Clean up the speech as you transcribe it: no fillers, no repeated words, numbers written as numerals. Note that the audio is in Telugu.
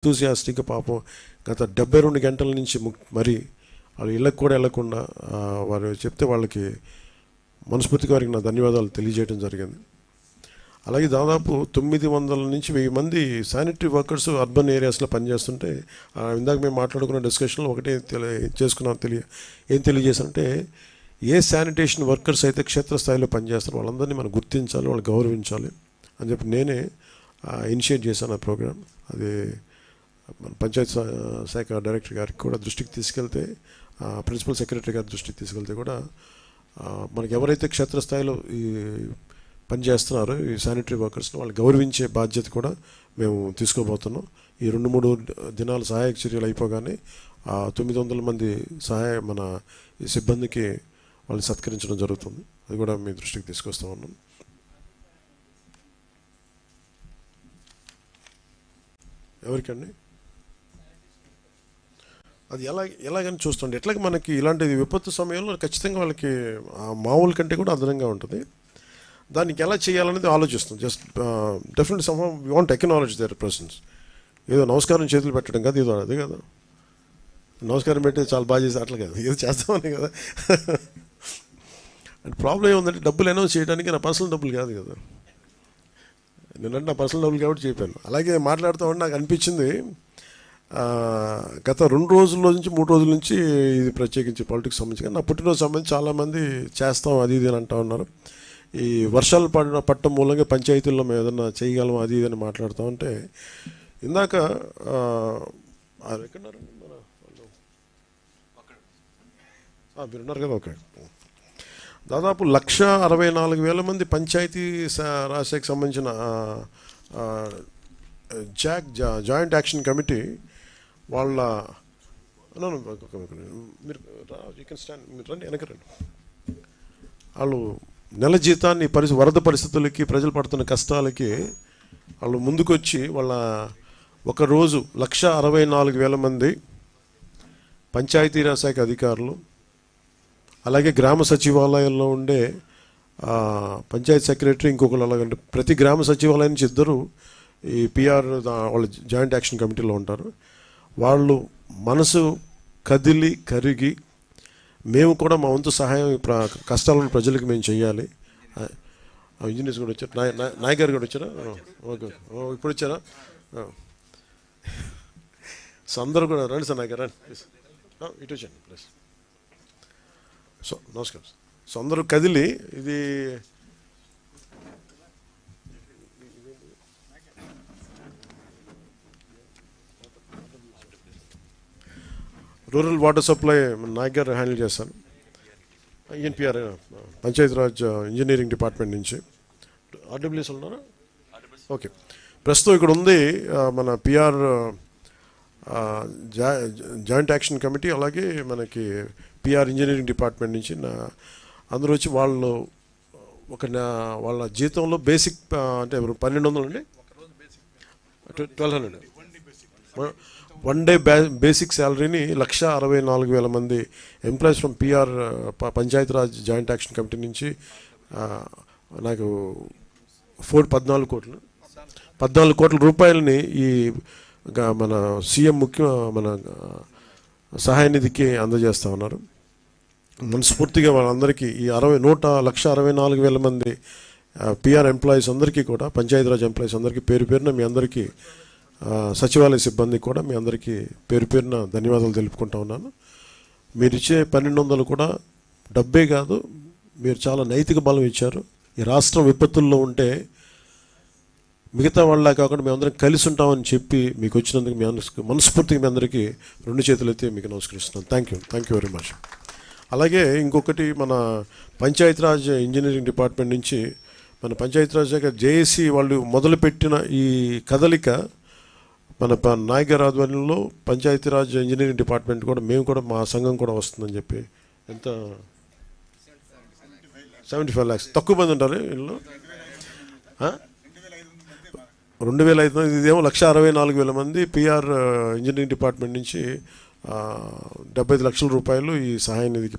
ఎంతూసియాస్టిక్గా పాపం గత 72 గంటల నుంచి మరి వాళ్ళు ఇళ్ళకు కూడా వెళ్ళకుండా వారు చెప్తే వాళ్ళకి మనస్ఫూర్తిగా వారికి నా ధన్యవాదాలు తెలియజేయడం జరిగింది. అలాగే దాదాపు 900 నుంచి 1000 మంది శానిటరీ వర్కర్స్ అర్బన్ ఏరియాస్లో పనిచేస్తుంటే ఇందాక మేము మాట్లాడుకున్న డిస్కషన్లో ఒకటే ఏం తెలియజేశారంటే ఏ శానిటేషన్ వర్కర్స్ అయితే క్షేత్రస్థాయిలో పనిచేస్తారో వాళ్ళందరినీ మనం గుర్తించాలి, వాళ్ళు గౌరవించాలి అని చెప్పి నేనే ఇనిషియేట్ చేశాను ఆ ప్రోగ్రామ్. అది మన పంచాయత్ శాఖ డైరెక్టర్ గారికి కూడా దృష్టికి తీసుకెళ్తే, ప్రిన్సిపల్ సెక్రటరీ గారి దృష్టికి తీసుకెళ్తే కూడా మనకి ఎవరైతే క్షేత్రస్థాయిలో ఈ పనిచేస్తున్నారో ఈ శానిటరీ వర్కర్స్ని వాళ్ళు గౌరవించే బాధ్యత కూడా మేము తీసుకోబోతున్నాం. ఈ 2-3 దినాల సహాయక చర్యలు అయిపోగానే 900 మంది మన ఈ సిబ్బందికి వాళ్ళని సత్కరించడం జరుగుతుంది. అది కూడా మీ దృష్టికి తీసుకొస్తా ఉన్నాం. ఎవరికండి అది ఎలాగని చూస్తుండే ఎట్లాగ మనకి ఇలాంటి విపత్తు సమయంలో ఖచ్చితంగా వాళ్ళకి మామూలు కంటే కూడా అదనంగా ఉంటుంది. దానికి ఎలా చేయాలనేది ఆలోచిస్తాం. Just definitely some we want acknowledge their persons. ఏదో నమస్కారం చేతులు పెట్టడం కాదు, ఏదో అదే కదా నమస్కారం పెట్టి చాలా బాగా చేసి అట్లా కాదు, ఏదో చేస్తామని కదా. అండ్ ప్రాబ్లం ఏముందంటే డబ్బులు అనౌన్స్ చేయడానికి నా పర్సనల్ డబ్బులు కాదు కదా, నేనంటే నా పర్సనల్ డబ్బులు కాబట్టి చెప్పాను. అలాగే మాట్లాడుతూ ఉంటే నాకు అనిపించింది గత 2 రోజుల నుంచి 3 రోజుల నుంచి ఇది ప్రత్యేకించి పాలిటిక్స్ సంబంధించి నా పుట్టినరోజు సంబంధించి చాలామంది చేస్తాం అది ఇది అని అంటూ ఉన్నారు. ఈ వర్షాలు పడటం మూలంగా పంచాయతీల్లో మేము ఏదన్నా చేయగలం అది ఇది అని మాట్లాడుతూ ఉంటే ఇందాక ఎక్కడున్నారండి మన మీరున్నారు కదా. ఓకే, దాదాపు 164,000 మంది పంచాయతీ రాజ్శాఖకు సంబంధించిన జాయింట్ యాక్షన్ కమిటీ వాళ్ళ మీరు రండి వెనక రండి. వాళ్ళు నెల జీతాన్ని వరద పరిస్థితులకి ప్రజలు పడుతున్న కష్టాలకి వాళ్ళు ముందుకొచ్చి వాళ్ళ ఒకరోజు 164,000 మంది పంచాయతీరాజ్ శాఖ అధికారులు, అలాగే గ్రామ సచివాలయంలో ఉండే పంచాయతీ సెక్రటరీ, ఇంకొకరు అలాగంటే ప్రతి గ్రామ సచివాలయం నుంచి 2 ఈ పిఆర్ వాళ్ళ జాయింట్ యాక్షన్ కమిటీలో ఉంటారు. వాళ్ళు మనసు కరిగి మేము కూడా మా వంతు సహాయం కష్టాలను ప్రజలకు మేము చేయాలి. ఇంజనీర్స్ కూడా వచ్చారు, నాయక్ గారు కూడా వచ్చారా? ఓకే, ఇప్పుడు వచ్చారా? సో అందరూ కూడా రండి సార్, నాయక్ గారు రండి, ఇటు వచ్చాను ప్లీజ్. సో నమస్కారం. సో అందరూ కదిలి ఇది రూరల్ వాటర్ సప్లై నాయక్ గారు హ్యాండిల్ చేస్తాను. ఎన్పిఆర్ పంచాయతీరాజ్ ఇంజనీరింగ్ డిపార్ట్మెంట్ నుంచి ఆర్డబ్ల్యూఎస్ ఉన్నారా? ఓకే, ప్రస్తుతం ఇక్కడ ఉంది మన పిఆర్ జాయింట్ యాక్షన్ కమిటీ, అలాగే మనకి పిఆర్ ఇంజనీరింగ్ డిపార్ట్మెంట్ నుంచి అందరూ వచ్చి వాళ్ళు వాళ్ళ జీతంలో బేసిక్ అంటే 1,200 అండి, 1,200 1 డే బేసిక్ శాలరీని 164,000 మంది employees from PR Panchayati Raj joint action committee నుంచి నాకు 14 కోట్ల రూపాయలని ఈ మన సీఎం మన సహాయ నిధికి అందజేస్తూ ఉన్నారు. మనస్ఫూర్తిగా వాళ్ళందరికీ ఈ 164,000 మంది పిఆర్ ఎంప్లాయీస్ అందరికీ కూడా, పంచాయతీరాజ్ ఎంప్లాయీస్ అందరికీ పేరు పేరున మీ అందరికీ, సచివాలయ సిబ్బందికి కూడా మీ అందరికీ పేరు పేరున ధన్యవాదాలు తెలుపుకుంటా ఉన్నాను. మీరు ఇచ్చే 1,200 కూడా డబ్బే కాదు, మీరు చాలా నైతిక బలం ఇచ్చారు. ఈ రాష్ట్రం విపత్తుల్లో ఉంటే మిగతా వాళ్ళ కాకుండా మేమందరం కలిసి ఉంటామని చెప్పి మీకు వచ్చినందుకు మీ మనస్ఫూర్తిగా మీ అందరికీ 2 చేతులు అయితే మీకు నమస్కరిస్తున్నాను. Thank you very much. అలాగే ఇంకొకటి, మన పంచాయతీరాజ్ ఇంజనీరింగ్ డిపార్ట్మెంట్ నుంచి మన పంచాయతీరాజ్ శాఖ జేఏసీ వాళ్ళు మొదలుపెట్టిన ఈ కదలిక మన నాయక్ గారి ఆధ్వర్యంలో పంచాయతీరాజ్ ఇంజనీరింగ్ డిపార్ట్మెంట్ కూడా మేము కూడా మా సంఘం కూడా వస్తుందని చెప్పి, ఎంత 75 lakhs, తక్కువ మంది ఉంటారు వీళ్ళు, 2,500, ఇదేమో 164,000 మంది పిఆర్ ఇంజనీరింగ్ డిపార్ట్మెంట్ నుంచి 75 లక్షల రూపాయలు ఈ సహాయ నిధికి